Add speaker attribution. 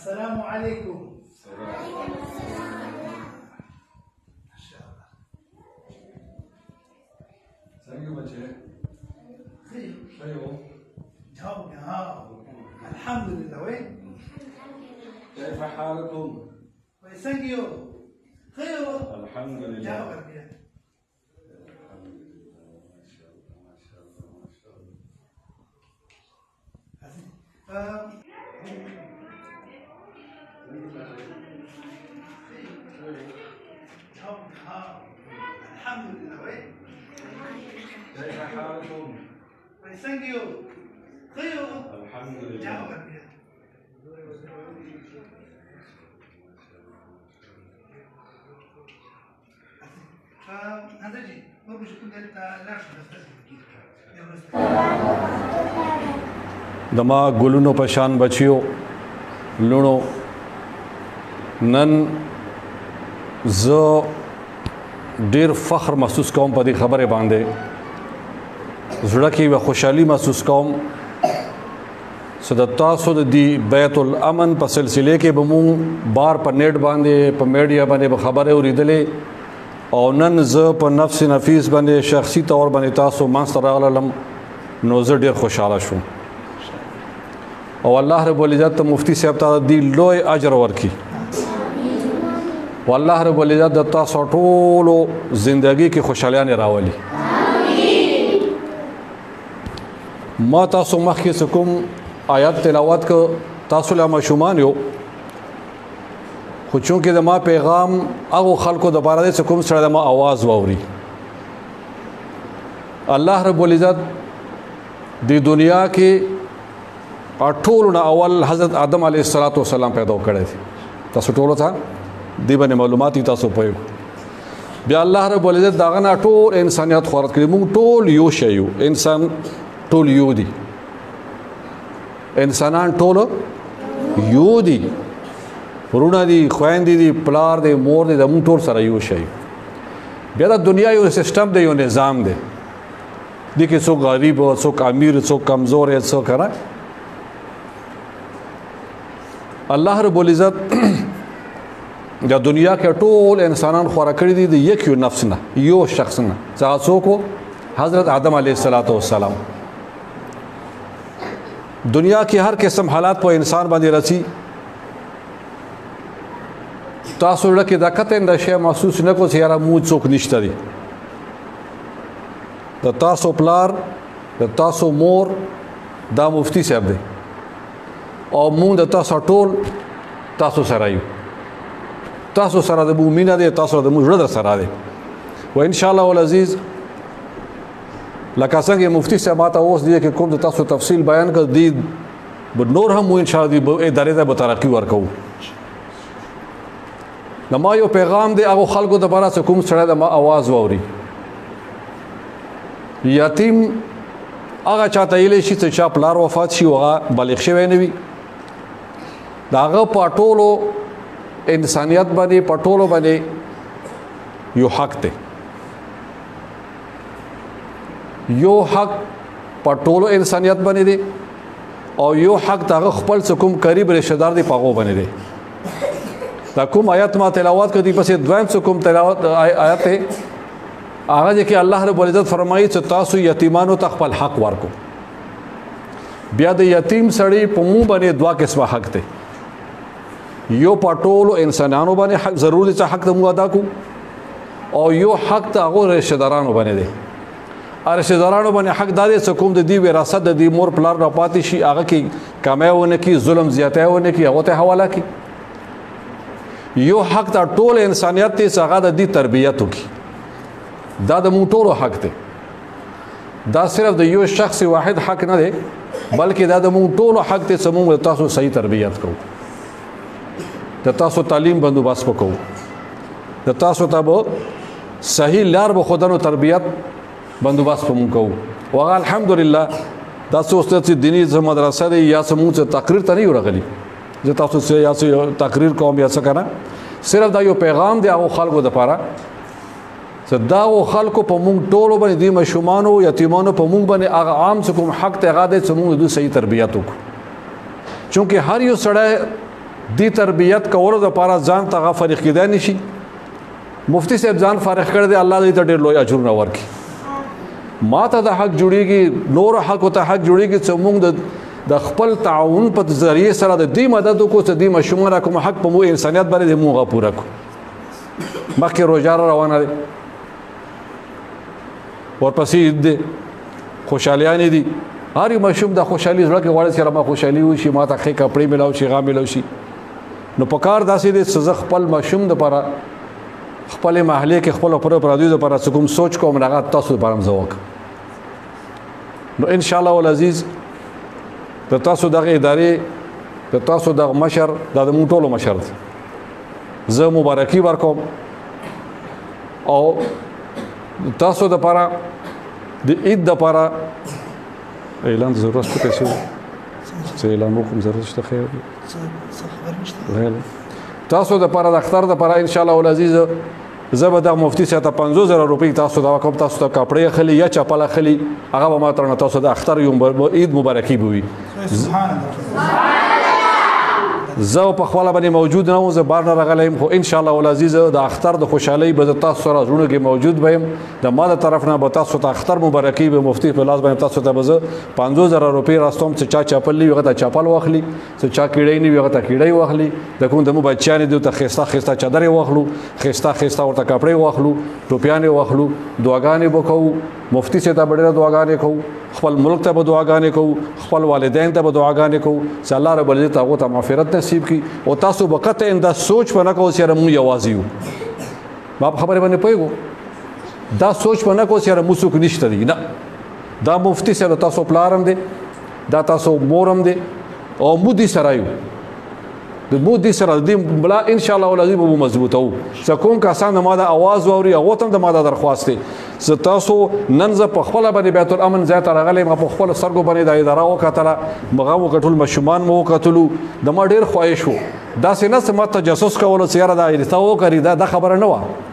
Speaker 1: السلام عليكم. الحمد لله. وين؟
Speaker 2: كيف حالكم؟
Speaker 1: Thank you. خير.
Speaker 2: الحمد لله.
Speaker 1: جاوب. الحمد لله. وين؟
Speaker 2: كيف حالكم؟
Speaker 1: Thank you. خير.
Speaker 2: الحمد لله.
Speaker 1: جاوب. حضرتي ما بشكل انت لا
Speaker 3: دما ګلونو په شان بچیو لونو نن زه ډیر فخر محسوس کوم په دې خبره باندې زړه کې و خوشحالي محسوس کوم صد تاسو د بیت الامن په سلسله کې به مو بار په نیټ باندې په میډیا باندې خبره اوریدلې او نن زه په نفس نفیس باندې شخصي تور باندې تاسو ما سره راغلم نو زه ډیر خوشاله شوم او الله رب العزت مفتی صاحب ته دی لوی اجر ورکړي والله رب العزت د تاسو ټولو زندگی کې خوشحالیان راولي ما تاسو مخکې کوم آیات تلاوت کو تاسو له مشومان یو خو چونکې د ما پیغام هغه خلکو د باره د کوم سره د ما आवाज ووري الله رب العزت د دنیا کې ټولو نه اول حضرت آدم علیه السلام پیدا کړی تاسو ټولو ته دی باندې معلومات تاسو پوهیږئ بیا الله رب العزت داغه نه ټول انسانیت خورت کړي موږ ټول یو شی یو انسان ټول یو دي انسانان ټول یو دي ورونه دي خويندې دي پلار دي مور دي د موږ ټول سره یو شی بیا د دنیا یو سیستم دی یو نظام دی دي کې څوک غریب او څوک امیر څوک کمزور او څوک نه الله رب العزت د دنیا کې ټول انسانان خورا کړی دي د یو نفس نه یو شخص نه څوک حضرت آدم علیه السلام دنیا کې هر قسم حالات په انسان باندې رسی تاسو لکه دا کته د شی محسوس نه کو سیاره مو څوک نشته دي د تاسو پلار د تاسو مور دا مفتی صاحب دی او مونږ د تاسو ټول تاسو سره یو تاسو سره د مومنه دي تاسو د مجرد سره دي و ان شاء الله العزيز لکه څنګه مفتی صاحب ماته اوس دی کې کوم د تاسو تفصیل بیان کړ دی نور هم ان شاء الله د ادارې ته به ترقی ورکو نو ما یو پیغام دی هغه خلکو د بارا کوم سره د ما आवाज ووري یتیم هغه چاته یې شي چې چا پلار وفات شي هغه بالغ شوی نه وي داغه پټولو انسانیت باندې پټولو باندې یو حق دی یو حق پټولو انسانیت باندې دی او یو حق داغه خپل کوم قریب رشتہ دار دی پاغو باندې دی دا کوم آیات ما تلاوت کړي پسې دویم کوم تلاوت آیات ته هغه چې الله رب العزت فرمایي چې تاسو یتیمانو ته خپل حق ورکو بیا د یتیم سړی په مو باندې دوا قسمه حق دی یو پټولو انسانانو باندې حق ضروري چې حق مو ادا کو او یو حق ته هغه رشتہ دارانو باندې دی رشتہ دارانو باندې حق دادې چې کوم د دې وراثت د دې مور پلار را پاتې شي هغه کې کمایونه کې ظلم زیاتایونه کې هغه ته حواله کې یو حق ته ټول انسانیت ته څنګه د دې تربیت وکي دا د مو ټولو حق دی دا صرف د یو شخص واحد حق نه دی بلکې دا د مونږ ټولو حق دی چې مونږ تاسو صحیح تربیت کوو د تاسو تعلیم بندوبست وکړو د تاسو ته به صحیح لار به خودانو تربیت بندوبست په مونږ کوو وغه الحمدلله دا څه اوس دینی مدرسه دی یا څه مونږ تقریر ته نه یو راغلي زه تاسو څه یا څه تقریر کوم یا څه کنه صرف دا یو پیغام دی هغه خلکو دپاره چې دا و خلکو په مونږ ټولو باندې دې ماشومانو یتیمانو په مونږ باندې هغه عام څه کوم حق دی هغه دی چې مونږ دوی صحیح تربیت وکړو چونکې هر یو سړی دې تربیت کولو دپاره ځان ته هغه فارغ کېدای نه شي مفتی صاحب ځان فارغ کړی دی الله دې ته ډېر لوی اجرونه ورکړي ما ته د حق جوړېږي نور حقو ته حق جوړېږي چې مونږ د خپل تعاون په ذریعې سره د دې مدد وکړو چې دې ماشومانو کوم حق په مو انسانیت باندې د مونږ پوره کړو مخکې روژه روانه دی ورپسې عید دی خوشحالیانې دي هر یو ماشوم د خوشحالي زړه کې غواړي چې ما خوشحالي وشي ما ته ښې کپړې میلاو شي غا میلاو شي نو په کار داسې دی چې زه خپل ماشوم دپاره خپلې محلې کې خپلو پردیو دپاره څه کوم سوچ کوم هغه تاسو دپاره هم زه وکړم نو انشاءالله العزیز د تاسو دغه ادارې د تاسو دغه مشر دا د مونږ ټولو مشر دی زه مبارکي ورکوم او تاسو دپاره د عید دپاره اعلان ضرورت شته څه اعلان وکړم ضرورت شته خیر تاسو دپاره د اختر دپاره انشاءالله العزیز زه به دغه مفتي صاحب ته 50,000 روپۍ تاسو ته ورکوم تاسو ته کپړې اخلي یا چپل اخلي هغه به ما ترنه تاسو د اختر یو عید مبارکي به وي زه په خپله باندې موجود نه وم زه بار نه راغلی یم خو انشاءالله العزیز د اختر د خوشحالۍ به زه تاسو سره زړونو کې موجود به یم د ما د طرف نه به تاسو ته اختر مبارکي به مفتي په لاس باندې تاسو ته به زه 50,000 روپۍ راستوم چې چا چپل نه وي هغه ته چپل واخلي چې چا کیړی نه وي هغه ته کیړی واخلي د کوم زموږ بچیانې دي ورته ښایسته ښایسته چادرې واخلو ښایسته ښایسته ورته کپړې واخلو ټوپیانې واخلو دعاګانې به کوو مفتي صاحب ته به ډېره دعاګانې کوو خپل ملک ته به دعاګانې کوو خپل والدین ته به دعاګانې کوو چې الله رب العزت هغو ته مغفرت نصیب کړي او تاسو به قطعا دا سوچ به نه کوو چې یاره موږ یوازې یو ما په خبرې باندې پوهېږو دا سوچ به نه کوو چې یاره موږ څوک نشته دي نه دا مفتي صاحب تاسو پلار هم دی دا تاسو مور هم دی او موږ دې سره یو د مودي سره د بلا ان شاء الله العزیز به مضبوطو چې کوم کسان ما د आवाज واوري هغه ته د ما د درخواست دی چې تاسو نن زه په خپل باندې بیت الامن ځای ته راغلی ما په خپل سرګو باندې د اداره وکتله مغه وکټول مشومان مو وکتلو د ما ډیر خواهش وو دا سینه سم تجسس کول چې یاره دا ایرتا وکړي دا خبره نه و